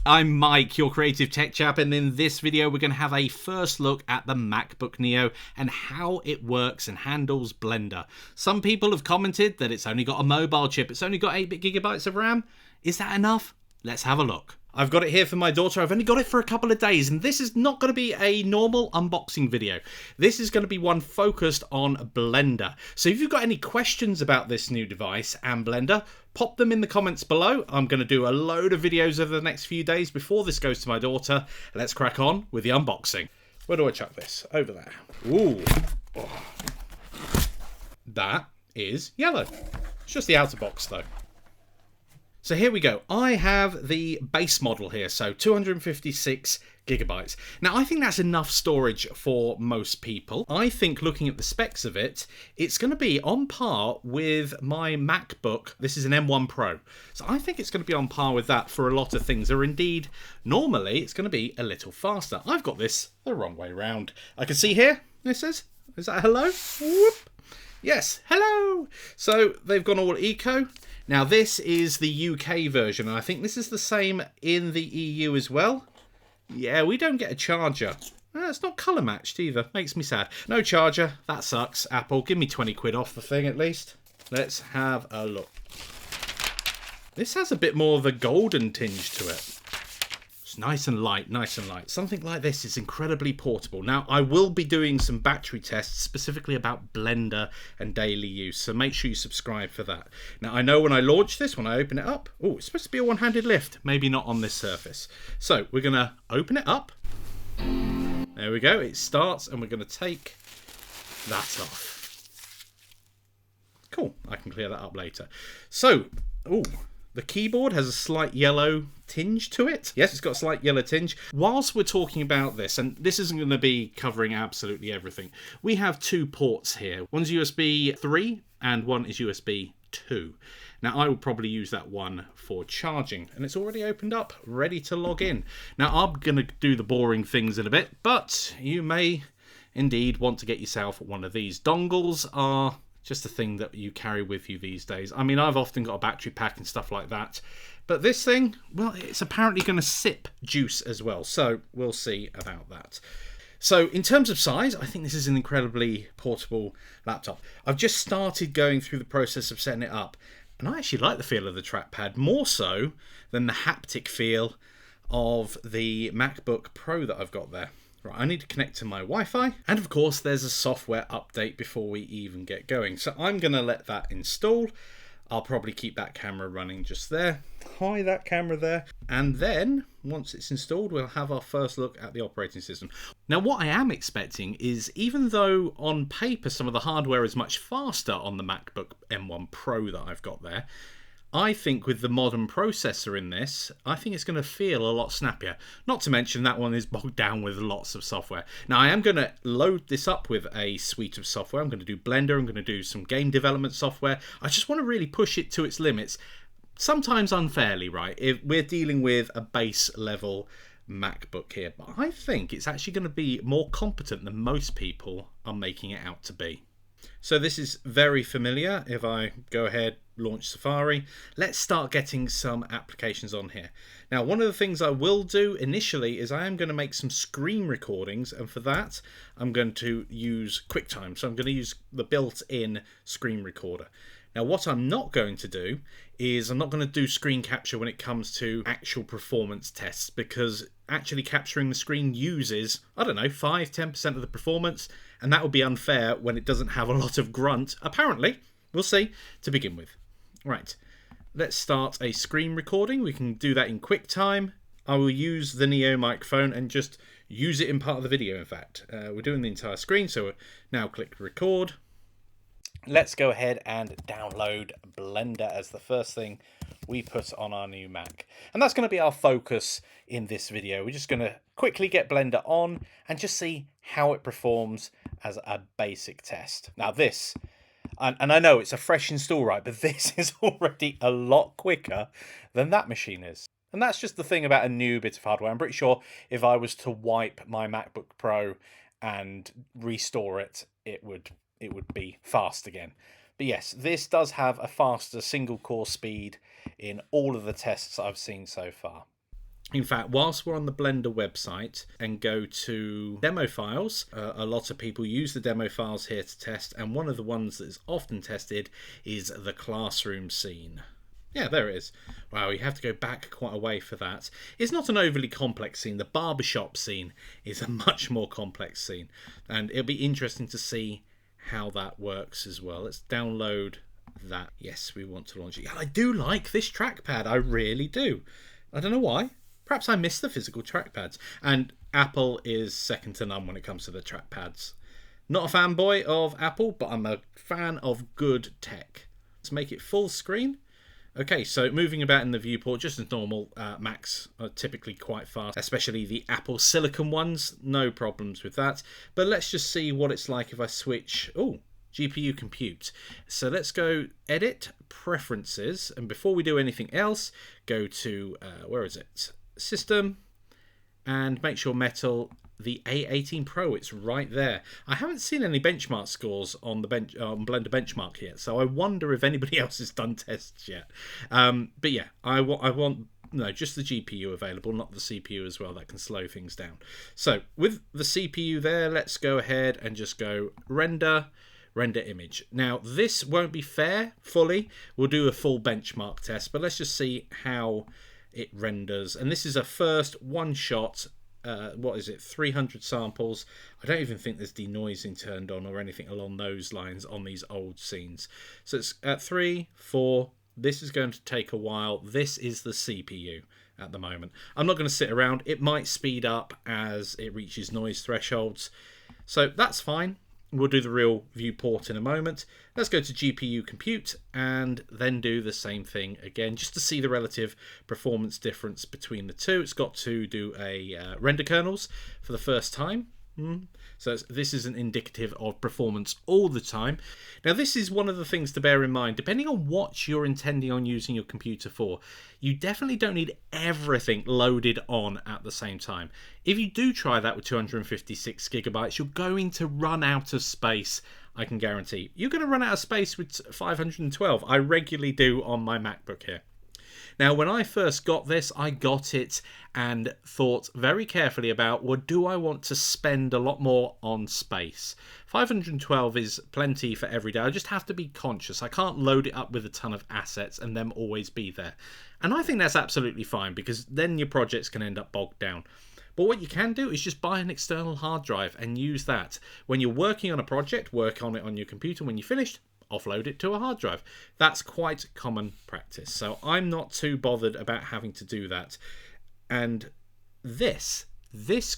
I'm Mike, your creative tech chap, and in this video we're going to have a first look at the MacBook Neo and how it works and handles Blender. Some people have commented that it's only got a mobile chip, it's only got 8GB of RAM. Is that enough? Let's have a look. I've got it here for my daughter. I've only got it for a couple of days, and this is not going to be a normal unboxing video. This is going to be one focused on Blender. So if you've got any questions about this new device and Blender, pop them in the comments below. I'm going to do a load of videos over the next few days before this goes to my daughter. Let's crack on with the unboxing. Where do I chuck this? Over there. Ooh. Oh. That is yellow. It's just the outer box though. So here we go. I have the base model here, so 256GB. Now, I think that's enough storage for most people. I think looking at the specs of it, it's going to be on par with my MacBook. This is an M1 Pro. So I think it's going to be on par with that for a lot of things, or indeed, normally it's going to be a little faster. I've got this the wrong way round. I can see here, is that hello? Whoop. Yes, hello. So they've gone all eco. Now this is the UK version, and I think this is the same in the EU as well. Yeah, we don't get a charger. It's not colour matched either, makes me sad. No charger, that sucks. Apple, give me 20 quid off the thing at least. Let's have a look. This has a bit more of a golden tinge to it. It's nice and light, nice and light. Something like this is incredibly portable. Now, I will be doing some battery tests specifically about Blender and daily use, so make sure you subscribe for that. Now, I know when I launch this, when I open it up, oh, it's supposed to be a one-handed lift, maybe not on this surface. So, we're going to open it up. There we go, it starts, and we're going to take that off. Cool, I can clear that up later. So, oh, the keyboard has a slight yellow tinge to it. Yes, it's got a slight yellow tinge. Whilst we're talking about this, and this isn't going to be covering absolutely everything, we have two ports here. One's USB 3 and one is USB 2. Now, I will probably use that one for charging, and it's already opened up, ready to log in. Now, I'm going to do the boring things in a bit, but you may indeed want to get yourself one of these. Dongles are just a thing that you carry with you these days. I mean, I've often got a battery pack and stuff like that. But this thing, well, it's apparently going to sip juice as well. So we'll see about that. So in terms of size, I think this is an incredibly portable laptop. I've just started going through the process of setting it up. And I actually like the feel of the trackpad more so than the haptic feel of the MacBook Pro that I've got there. Right, I need to connect to my Wi-Fi, and of course there's a software update before we even get going. So I'm going to let that install. I'll probably keep that camera running just there. Hi, that camera there. And then, once it's installed, we'll have our first look at the operating system. Now, what I am expecting is, even though on paper some of the hardware is much faster on the MacBook M1 Pro that I've got there, I think with the modern processor in this, I think it's going to feel a lot snappier. Not to mention that one is bogged down with lots of software. Now, I am going to load this up with a suite of software. I'm going to do Blender. I'm going to do some game development software. I just want to really push it to its limits. Sometimes unfairly, right? If we're dealing with a base level MacBook here. But I think it's actually going to be more competent than most people are making it out to be. So this is very familiar. If I go ahead, launch Safari, let's start getting some applications on here. Now, one of the things I will do initially is I am going to make some screen recordings, and for that I'm going to use QuickTime. So I'm going to use the built-in screen recorder. Now, what I'm not going to do is I'm not going to do screen capture when it comes to actual performance tests, because actually capturing the screen uses, I don't know, 5-10% of the performance, and that would be unfair when it doesn't have a lot of grunt, apparently. We'll see, to begin with. Right, let's start a screen recording. We can do that in QuickTime. I will use the Neo microphone and just use it in part of the video, in fact. We're doing the entire screen, so now click record. Let's go ahead and download Blender as the first thing we put on our new Mac. And that's going to be our focus in this video. We're just going to quickly get Blender on and just see how it performs as a basic test. Now this, and I know it's a fresh install, right, but this is already a lot quicker than that machine is. And that's just the thing about a new bit of hardware. I'm pretty sure if I was to wipe my MacBook Pro and restore it, it would be fast again. But yes, this does have a faster single core speed in all of the tests I've seen so far. In fact, whilst we're on the Blender website and go to demo files, a lot of people use the demo files here to test, and one of the ones that is often tested is the classroom scene. Yeah, there it is. Wow, you have to go back quite a way for that. It's not an overly complex scene. The barbershop scene is a much more complex scene, and it'll be interesting to see how that works as well. Let's download that. Yes, we want to launch it. I do like this trackpad. I really do. I don't know why. Perhaps I missed the physical trackpads. And Apple is second to none when it comes to the trackpads. Not a fanboy of Apple, but I'm a fan of good tech. Let's make it full screen. Okay, so moving about in the viewport, just as normal. Macs are typically quite fast, especially the Apple Silicon ones. No problems with that. But let's just see what it's like if I switch... Oh, GPU compute. So let's go Edit, Preferences. And before we do anything else, go to... where is it? System, and make sure Metal, the A18 Pro, it's right there. I haven't seen any benchmark scores on the Blender benchmark yet, so I wonder if anybody else has done tests yet. But yeah, I want just the GPU available, not the CPU as well. That can slow things down. So with the CPU there, let's go ahead and just go render image. Now this won't be fair fully. We'll do a full benchmark test, but let's just see how it renders. And this is a first one shot. What is it, 300 samples. I don't even think there's denoising turned on or anything along those lines on these old scenes. So it's at 3, 4. This is going to take a while. This is the CPU at the moment. I'm not going to sit around. It might speed up as it reaches noise thresholds, so that's fine. We'll do the real viewport in a moment. Let's go to GPU compute and then do the same thing again, just to see the relative performance difference between the two. It's got to do a render kernels for the first time. So this isn't indicative of performance all the time. Now this is one of the things to bear in mind. Depending on what you're intending on using your computer for, you definitely don't need everything loaded on at the same time. If you do try that with 256 gigabytes, you're going to run out of space. I can guarantee you're going to run out of space with 512. I regularly do on my MacBook here. Now, when I first got this, I got it and thought very carefully about, well, do I want to spend a lot more on space? 512 is plenty for every day. I just have to be conscious. I can't load it up with a ton of assets and them always be there. And I think that's absolutely fine, because then your projects can end up bogged down. But what you can do is just buy an external hard drive and use that. When you're working on a project, work on it on your computer. When you're finished, offload it to a hard drive. That's quite common practice. So I'm not too bothered about having to do that. And this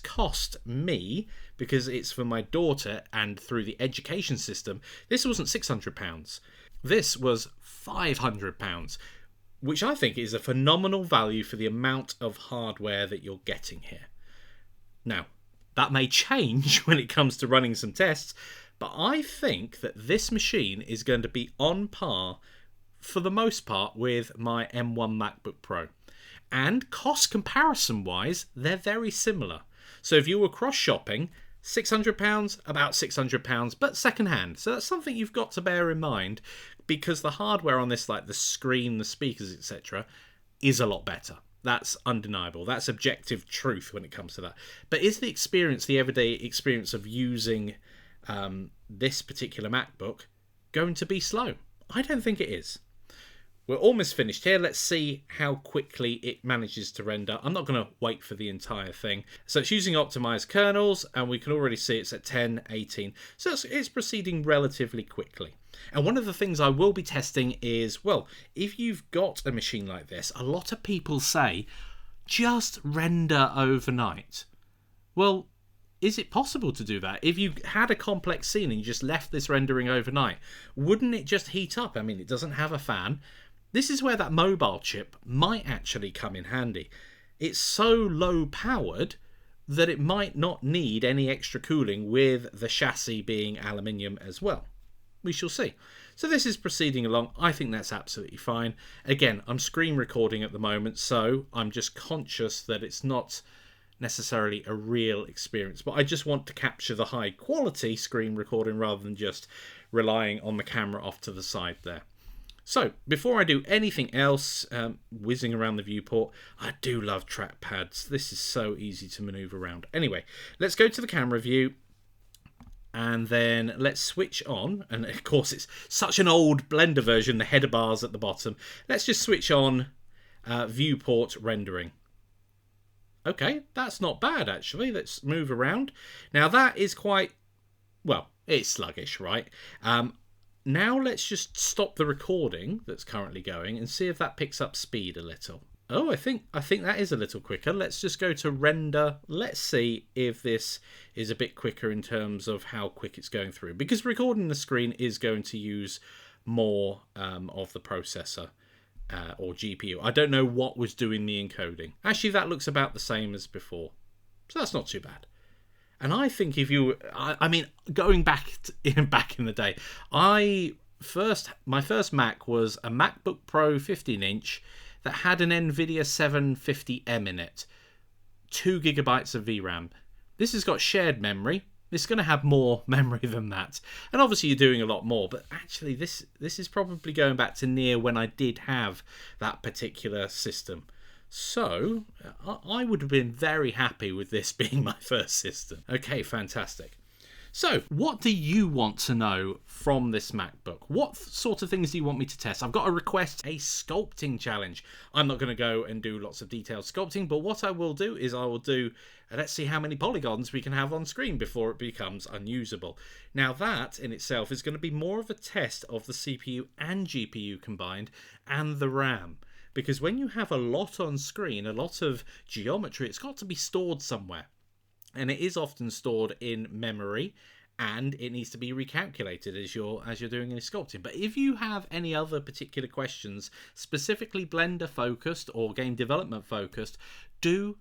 cost me, because it's for my daughter and through the education system, this wasn't £600. This was £500, which I think is a phenomenal value for the amount of hardware that you're getting here. Now, that may change when it comes to running some tests, but I think that this machine is going to be on par, for the most part, with my M1 MacBook Pro. And cost comparison-wise, they're very similar. So if you were cross-shopping, £600, about £600, but second-hand. So that's something you've got to bear in mind, because the hardware on this, like the screen, the speakers, etc., is a lot better. That's undeniable. That's objective truth when it comes to that. But is the experience, the everyday experience of using this particular MacBook, going to be slow? I don't think it is. We're almost finished here. Let's see how quickly it manages to render. I'm not going to wait for the entire thing. So it's using optimized kernels, and we can already see it's at 1080. So it's proceeding relatively quickly. And one of the things I will be testing is, well, if you've got a machine like this, a lot of people say, just render overnight. Well, is it possible to do that? If you had a complex scene and you just left this rendering overnight, wouldn't it just heat up? I mean, it doesn't have a fan. This is where that mobile chip might actually come in handy. It's so low powered that it might not need any extra cooling, with the chassis being aluminium as well. We shall see. So this is proceeding along. I think that's absolutely fine. Again, I'm screen recording at the moment, so I'm just conscious that it's not necessarily a real experience, but I just want to capture the high quality screen recording rather than just relying on the camera off to the side there. So, before I do anything else, whizzing around the viewport, I do love trackpads. This is so easy to maneuver around. Anyway, let's go to the camera view, and then let's switch on. And of course, it's such an old Blender version, the header bars at the bottom. Let's just switch on viewport rendering. Okay, that's not bad, actually. Let's move around. Now, that is quite, well, it's sluggish, right? Now let's just stop the recording that's currently going and see if that picks up speed a little. Oh, I think that is a little quicker. Let's just go to render. Let's see if this is a bit quicker in terms of how quick it's going through. Because recording the screen is going to use more of the processor or GPU. I don't know what was doing the encoding. Actually, that looks about the same as before. So that's not too bad. And I think if you, I mean, going back in the day, my first Mac was a MacBook Pro 15-inch that had an NVIDIA 750M in it, 2 GB of VRAM. This has got shared memory. It's going to have more memory than that, and obviously you're doing a lot more. But actually, this is probably going back to near when I did have that particular system. So, I would have been very happy with this being my first system. Okay, fantastic. So, what do you want to know from this MacBook? What sort of things do you want me to test? I've got a request, a sculpting challenge. I'm not going to go and do lots of detailed sculpting, but what I will do is I will do, let's see how many polygons we can have on screen before it becomes unusable. Now, that in itself is going to be more of a test of the CPU and GPU combined and the RAM. Because when you have a lot on screen, a lot of geometry, it's got to be stored somewhere. And it is often stored in memory, and it needs to be recalculated as you're doing any sculpting. But if you have any other particular questions, specifically Blender focused or game development focused, do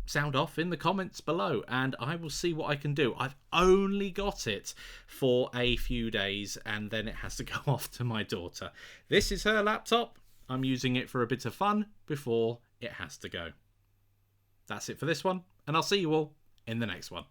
sound off in the comments below, and I will see what I can do. I've only got it for a few days, and then it has to go off to my daughter. This is her laptop. I'm using it for a bit of fun before it has to go. That's it for this one, and I'll see you all in the next one.